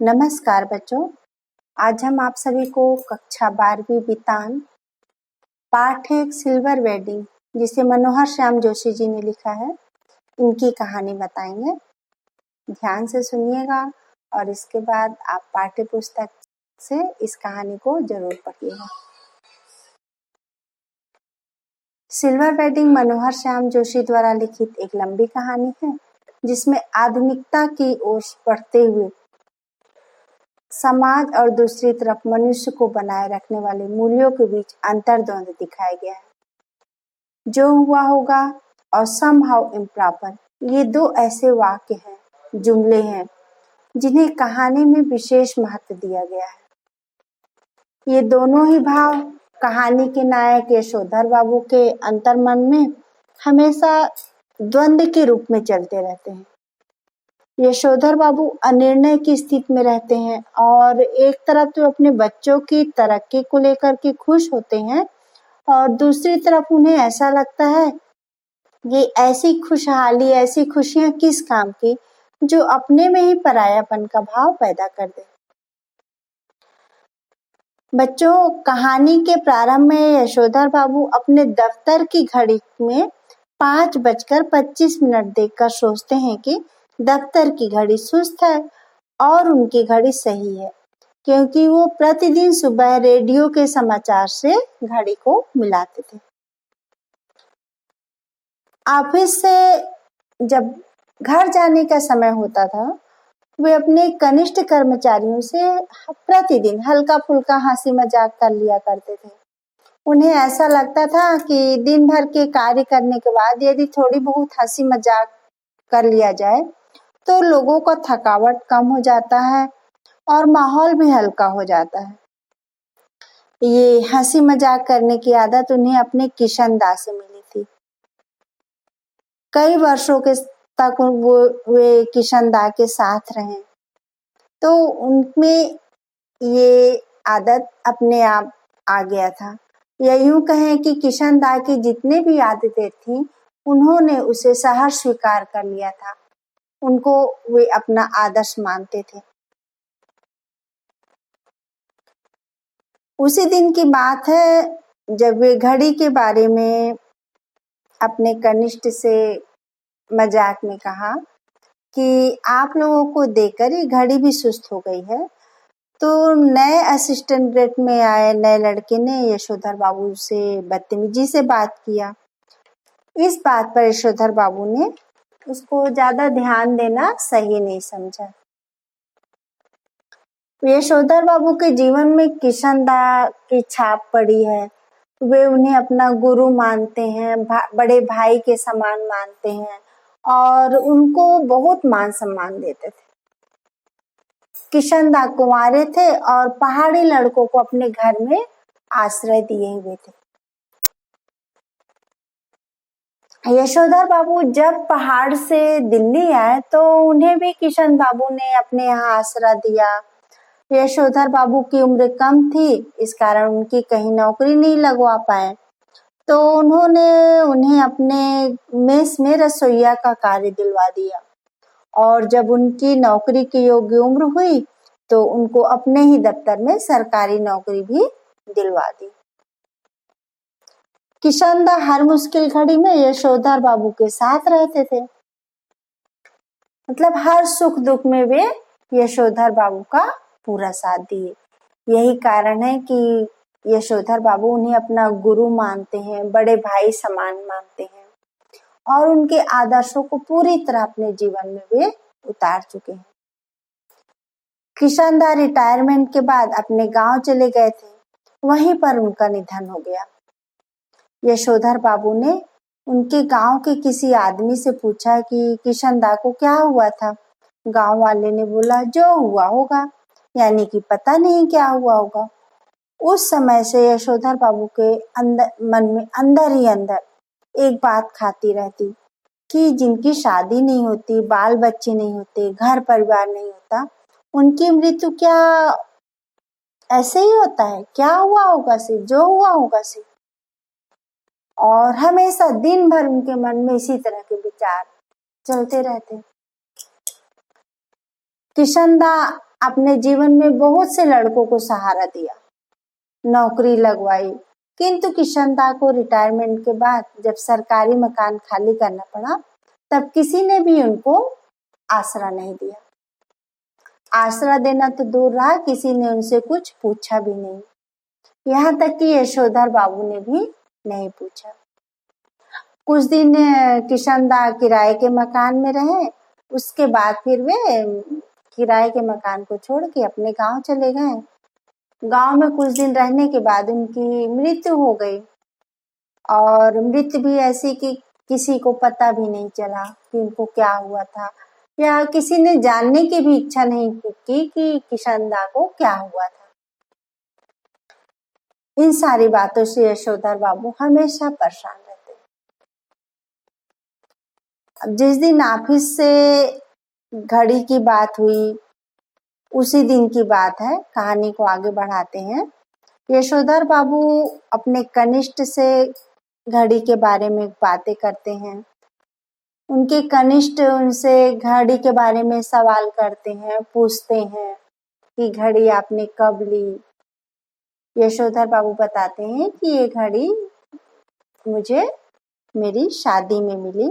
नमस्कार बच्चों। आज हम आप सभी को कक्षा 12वीं वितान पाठ एक सिल्वर वेडिंग, जिसे मनोहर श्याम जोशी जी ने लिखा है, इनकी कहानी बताएंगे। ध्यान से सुनिएगा और इसके बाद आप पाठ्य पुस्तक से इस कहानी को जरूर पढ़िएगा। सिल्वर वेडिंग मनोहर श्याम जोशी द्वारा लिखित एक लंबी कहानी है, जिसमें आधुनिकता की ओर बढ़ते हुए समाज और दूसरी तरफ मनुष्य को बनाए रखने वाले मूल्यों के बीच अंतर्द्वंद दिखाया गया है। जो हुआ होगा और समहाउ इम्प्रॉपर, ये दो ऐसे वाक्य हैं, जुमले हैं, जिन्हें कहानी में विशेष महत्व दिया गया है। ये दोनों ही भाव कहानी के नायक यशोधर बाबू के अंतर्मन में हमेशा द्वंद्व के रूप में चलते रहते हैं। यशोधर बाबू अनिर्णय की स्थिति में रहते हैं और एक तरफ तो अपने बच्चों की तरक्की को लेकर के खुश होते हैं और दूसरी तरफ उन्हें ऐसा लगता है कि ऐसी खुशहाली, ऐसी खुशियां किस काम की जो अपने में ही परायापन का भाव पैदा कर दे। बच्चों, कहानी के प्रारंभ में यशोधर बाबू अपने दफ्तर की घड़ी में 5:25 देखकर सोचते हैं कि दफ्तर की घड़ी सुस्त है और उनकी घड़ी सही है, क्योंकि वो प्रतिदिन सुबह रेडियो के समाचार से घड़ी को मिलाते थे। ऑफिस से जब घर जाने का समय होता था, वे अपने कनिष्ठ कर्मचारियों से प्रतिदिन हल्का फुल्का हंसी मजाक कर लिया करते थे। उन्हें ऐसा लगता था कि दिन भर के कार्य करने के बाद यदि थोड़ी बहुत हंसी मजाक कर लिया जाए तो लोगों का थकावट कम हो जाता है और माहौल भी हल्का हो जाता है। ये हंसी मजाक करने की आदत उन्हें अपने किशन दा से मिली थी। कई वर्षों के तक वे किशन दा के साथ रहे, तो उनमें ये आदत अपने आप आ गया था। या यूं कहें कि किशन दा की जितने भी आदतें थी, उन्होंने उसे सहर्ष स्वीकार कर लिया था। उनको वे अपना आदर्श मानते थे। उसी दिन की बात है जब वे घड़ी के बारे में अपने कनिष्ठ से मजाक में कहा कि आप लोगों को देखकर ये घड़ी भी सुस्त हो गई है। तो नए असिस्टेंट ग्रेड में आए नए लड़के ने यशोधर बाबू से बदतमीजी से बात किया। इस बात पर यशोधर बाबू ने उसको ज्यादा ध्यान देना सही नहीं समझा। यशोधर बाबू के जीवन में किशन दा की छाप पड़ी है। वे उन्हें अपना गुरु मानते हैं, बड़े भाई के समान मानते हैं और उनको बहुत मान सम्मान देते थे। किशन दा कुंवारे थे और पहाड़ी लड़कों को अपने घर में आश्रय दिए हुए थे। यशोधर बाबू जब पहाड़ से दिल्ली आए तो उन्हें भी किशन बाबू ने अपने यहाँ आसरा दिया। यशोधर बाबू की उम्र कम थी, इस कारण उनकी कहीं नौकरी नहीं लगवा पाए, तो उन्होंने उन्हें अपने मेस में रसोइया का कार्य दिलवा दिया और जब उनकी नौकरी की योग्य उम्र हुई तो उनको अपने ही दफ्तर में सरकारी नौकरी भी दिलवा दी। किशन दा हर मुश्किल घड़ी में यशोधर बाबू के साथ रहते थे। मतलब हर सुख दुख में वे यशोधर बाबू का पूरा साथ दिए। यही कारण है कि यशोधर बाबू उन्हें अपना गुरु मानते हैं, बड़े भाई समान मानते हैं और उनके आदर्शों को पूरी तरह अपने जीवन में वे उतार चुके हैं। किशन दा रिटायरमेंट के बाद अपने गांव चले गए थे, वहीं पर उनका निधन हो गया। यशोधर बाबू ने उनके गांव के किसी आदमी से पूछा कि किशन दा को क्या हुआ था। गांव वाले ने बोला, जो हुआ होगा, यानी कि पता नहीं क्या हुआ होगा। उस समय से यशोधर बाबू के मन में अंदर ही अंदर एक बात खाती रहती कि जिनकी शादी नहीं होती, बाल बच्चे नहीं होते, घर परिवार नहीं होता, उनकी मृत्यु क्या ऐसे ही होता है? क्या हुआ होगा सिर्फ, जो हुआ होगा सिर्फ। और हमेशा दिन भर उनके मन में इसी तरह के विचार चलते रहते। किशन दा अपने जीवन में बहुत से लड़कों को सहारा दिया, नौकरी लगवाई, किंतु किशनदा को रिटायरमेंट के बाद जब सरकारी मकान खाली करना पड़ा तब किसी ने भी उनको आसरा नहीं दिया। आसरा देना तो दूर रहा, किसी ने उनसे कुछ पूछा भी नहीं, यहाँ तक कि यशोधर बाबू ने भी नहीं पूछा। कुछ दिन किशनदा किराए के मकान में रहे, उसके बाद फिर वे किराए के मकान को छोड़ के अपने गांव चले गए। गांव में कुछ दिन रहने के बाद उनकी मृत्यु हो गई, और मृत्यु भी ऐसी कि किसी को पता भी नहीं चला कि उनको क्या हुआ था, या किसी ने जानने की भी इच्छा नहीं की कि किशनदा को क्या हुआ था। इन सारी बातों से यशोधर बाबू हमेशा परेशान रहते। अब जिस दिन ऑफिस से घड़ी की बात हुई उसी दिन की बात है, कहानी को आगे बढ़ाते हैं। यशोधर बाबू अपने कनिष्ठ से घड़ी के बारे में बातें करते हैं। उनके कनिष्ठ उनसे घड़ी के बारे में सवाल करते हैं, पूछते हैं कि घड़ी आपने कब ली। यशोधर बाबू बताते हैं कि ये घड़ी मुझे मेरी शादी में मिली।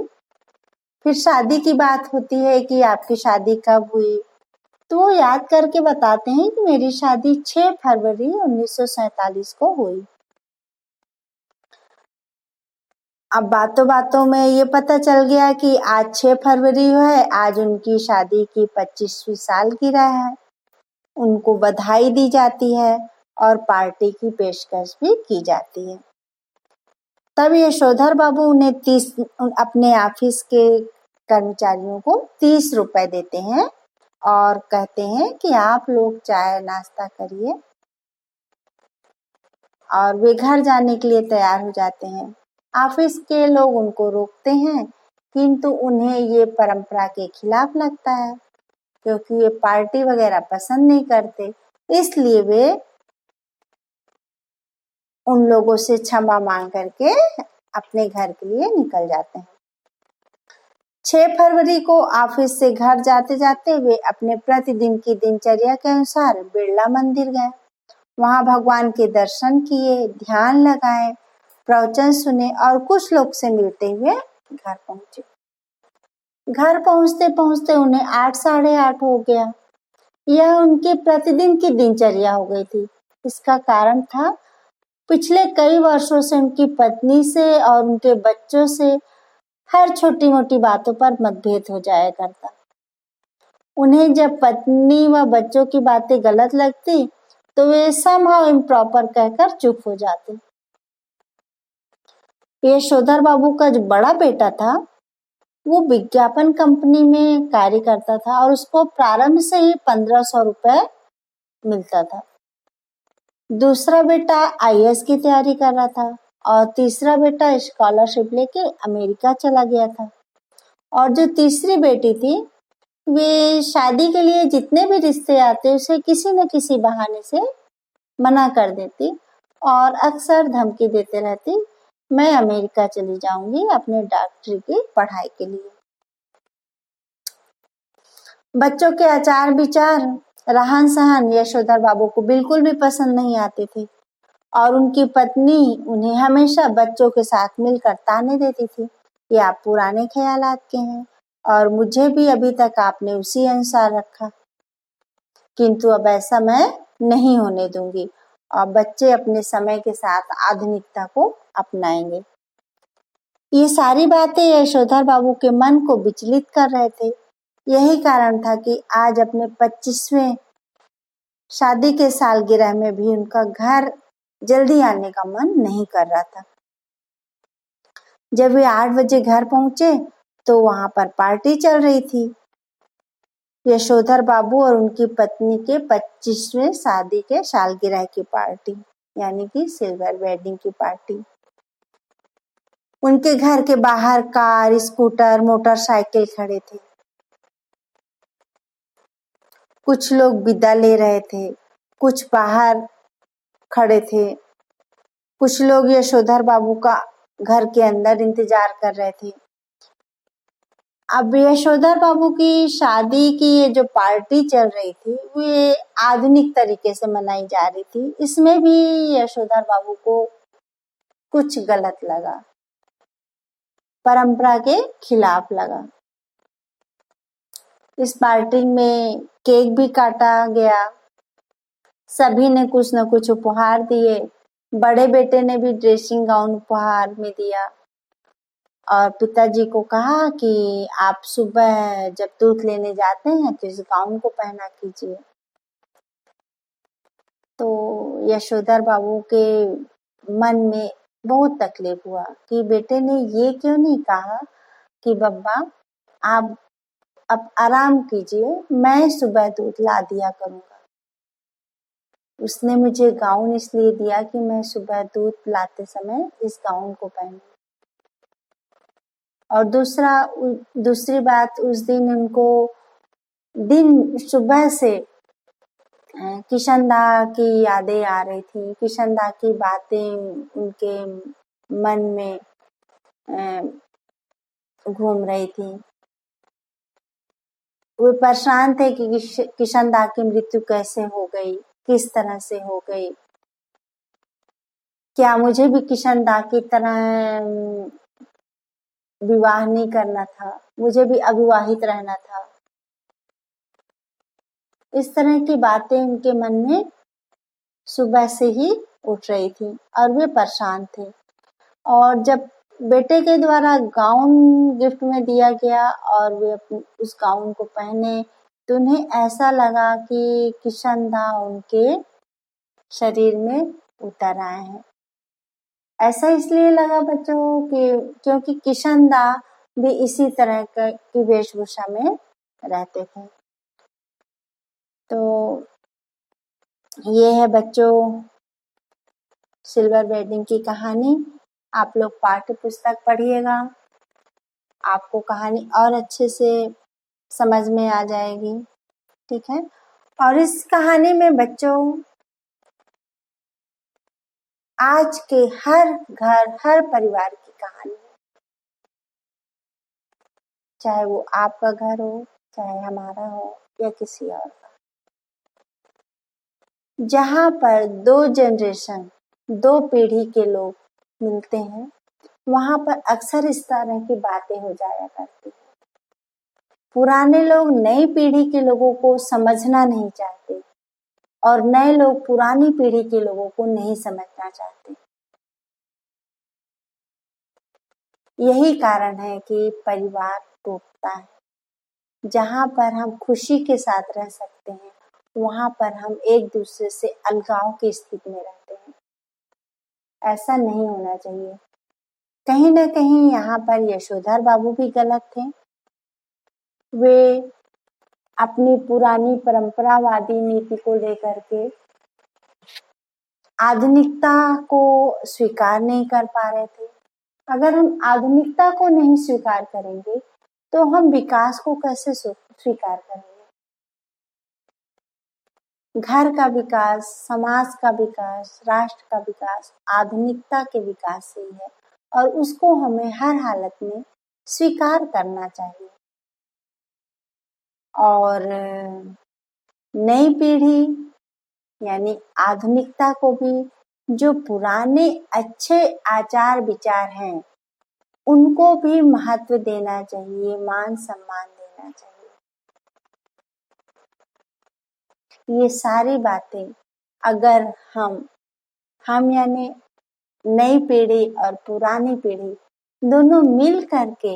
फिर शादी की बात होती है कि आपकी शादी कब हुई, तो वो याद करके बताते हैं कि मेरी शादी 6 फरवरी 1947 को हुई। अब बातों बातों में ये पता चल गया कि आज 6 फरवरी है, आज उनकी शादी की 25वीं सालगिरह है। उनको बधाई दी जाती है और पार्टी की पेशकश भी की जाती है। तब यशोधर बाबू उन्हें अपने ऑफिस के कर्मचारियों को 30 रुपए देते हैं और कहते हैं कि आप लोग चाय नाश्ता करिए, और वे घर जाने के लिए तैयार हो जाते हैं। ऑफिस के लोग उनको रोकते हैं, किंतु उन्हें ये परंपरा के खिलाफ लगता है, क्योंकि ये पार्टी वगैरह पसंद नहीं करते। इसलिए वे उन लोगों से क्षमा मांग करके अपने घर के लिए निकल जाते हैं। 6 फरवरी को ऑफिस से घर जाते जाते वे अपने प्रतिदिन की दिनचर्या के अनुसार बिरला मंदिर गए। वहां भगवान के दर्शन किए, ध्यान लगाए, प्रवचन सुने और कुछ लोग से मिलते हुए घर पहुंचे। घर पहुंचते पहुंचते उन्हें 8 साढ़े 8 हो गया। यह उनकी प्रतिदिन की दिनचर्या हो गई थी। इसका कारण था पिछले कई वर्षों से उनकी पत्नी से और उनके बच्चों से हर छोटी मोटी बातों पर मतभेद हो जाया करता। उन्हें जब पत्नी व बच्चों की बातें गलत लगती तो वे somehow improper कहकर चुप हो जाते। यशोधर बाबू का जो बड़ा बेटा था वो विज्ञापन कंपनी में कार्य करता था और उसको प्रारंभ से ही 1500 रुपए मिलता था। दूसरा बेटा IAS की तैयारी कर रहा था और तीसरा बेटा स्कॉलरशिप लेके अमेरिका चला गया था। और जो तीसरी बेटी थी वे शादी के लिए जितने भी रिश्ते आते उसे किसी न किसी बहाने से मना कर देती और अक्सर धमकी देते रहती, मैं अमेरिका चली जाऊंगी अपने डॉक्टरी की पढ़ाई के लिए। बच्चों के आचार विचार, रहन सहन यशोधर बाबू को बिल्कुल भी पसंद नहीं आते थे और उनकी पत्नी उन्हें हमेशा बच्चों के साथ मिलकर ताने देती थी कि आप पुराने ख्यालात के हैं और मुझे भी अभी तक आपने उसी अनुसार रखा, किंतु अब ऐसा मैं नहीं होने दूंगी और बच्चे अपने समय के साथ आधुनिकता को अपनाएंगे। ये सारी बातें यशोधर बाबू के मन को विचलित कर रहे थे। यही कारण था कि आज अपने 25वें शादी के सालगिरह में भी उनका घर जल्दी आने का मन नहीं कर रहा था। जब वे 8 बजे घर पहुंचे तो वहां पर पार्टी चल रही थी, यशोधर बाबू और उनकी पत्नी के 25वें शादी के सालगिरह की पार्टी, यानी कि सिल्वर वेडिंग की पार्टी। उनके घर के बाहर कार, स्कूटर, मोटरसाइकिल खड़े थे। कुछ लोग विदा ले रहे थे, कुछ बाहर खड़े थे, कुछ लोग यशोधर बाबू का घर के अंदर इंतजार कर रहे थे। अब यशोधर बाबू की शादी की ये जो पार्टी चल रही थी वो ये आधुनिक तरीके से मनाई जा रही थी। इसमें भी यशोधर बाबू को कुछ गलत लगा, परंपरा के खिलाफ लगा। इस पार्टी में केक भी काटा गया, सभी ने कुछ न कुछ उपहार दिए। बड़े बेटे ने भी ड्रेसिंग गाउन उपहार में दिया और पिताजी को कहा कि आप सुबह जब दूध लेने जाते हैं तो इस गाउन को पहना कीजिए। तो यशोधर बाबू के मन में बहुत तकलीफ हुआ कि बेटे ने ये क्यों नहीं कहा कि बब्बा आप अब आराम कीजिए, मैं सुबह दूध ला दिया करूँगा। उसने मुझे गाउन इसलिए दिया कि मैं सुबह दूध लाते समय इस गाउन को पहनूं। और दूसरी बात, उस दिन उनको दिन सुबह से किशनदा की यादें आ रही थी, किशनदा की बातें उनके मन में घूम रही थी। वो परेशान थे कि किशनदा की मृत्यु कैसे हो गई, किस तरह से हो गई, क्या मुझे भी किशनदा की तरह विवाह नहीं करना था, मुझे भी अविवाहित रहना था। इस तरह की बातें उनके मन में सुबह से ही उठ रही थी और वे परेशान थे। और जब बेटे के द्वारा गाउन गिफ्ट में दिया गया और वे उस गाउन को पहने तो उन्हें ऐसा लगा कि किशनदा उनके शरीर में उतर आए हैं। ऐसा इसलिए लगा बच्चों कि क्योंकि किशनदा भी इसी तरह की वेशभूषा में रहते थे। तो ये है बच्चों सिल्वर वेडिंग की कहानी। आप लोग पाठ्य पुस्तक पढ़िएगा, आपको कहानी और अच्छे से समझ में आ जाएगी, ठीक है। और इस कहानी में बच्चों आज के हर घर, हर परिवार की कहानी है, चाहे वो आपका घर हो, चाहे हमारा हो या किसी और का। जहाँ पर दो जनरेशन, दो पीढ़ी के लोग मिलते हैं, वहां पर अक्सर इस तरह की बातें हो जाया करती हैं। पुराने लोग नई पीढ़ी के लोगों को समझना नहीं चाहते और नए लोग पुरानी पीढ़ी के लोगों को नहीं समझना चाहते। यही कारण है कि परिवार टूटता है। जहाँ पर हम खुशी के साथ रह सकते हैं, वहां पर हम एक दूसरे से अलगाव की स्थिति में रहते हैं। ऐसा नहीं होना चाहिए। कहीं न कहीं यहाँ पर यशोधर बाबू भी गलत थे। वे अपनी पुरानी परंपरावादी नीति को लेकर के आधुनिकता को स्वीकार नहीं कर पा रहे थे। अगर हम आधुनिकता को नहीं स्वीकार करेंगे तो हम विकास को कैसे स्वीकार करेंगे। घर का विकास, समाज का विकास, राष्ट्र का विकास आधुनिकता के विकास से ही है और उसको हमें हर हालत में स्वीकार करना चाहिए। और नई पीढ़ी यानी आधुनिकता को भी जो पुराने अच्छे आचार विचार हैं उनको भी महत्व देना चाहिए, मान सम्मान देना चाहिए। ये सारी बातें अगर हम यानी नई पीढ़ी और पुरानी पीढ़ी दोनों मिल करके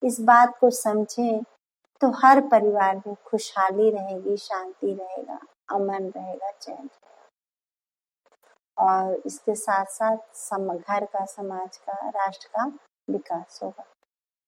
इस बात को समझें तो हर परिवार में खुशहाली रहेगी, शांति रहेगा, अमन रहेगा, चैन रहेगा। और इसके साथ साथ घर का, समाज का, राष्ट्र का विकास होगा।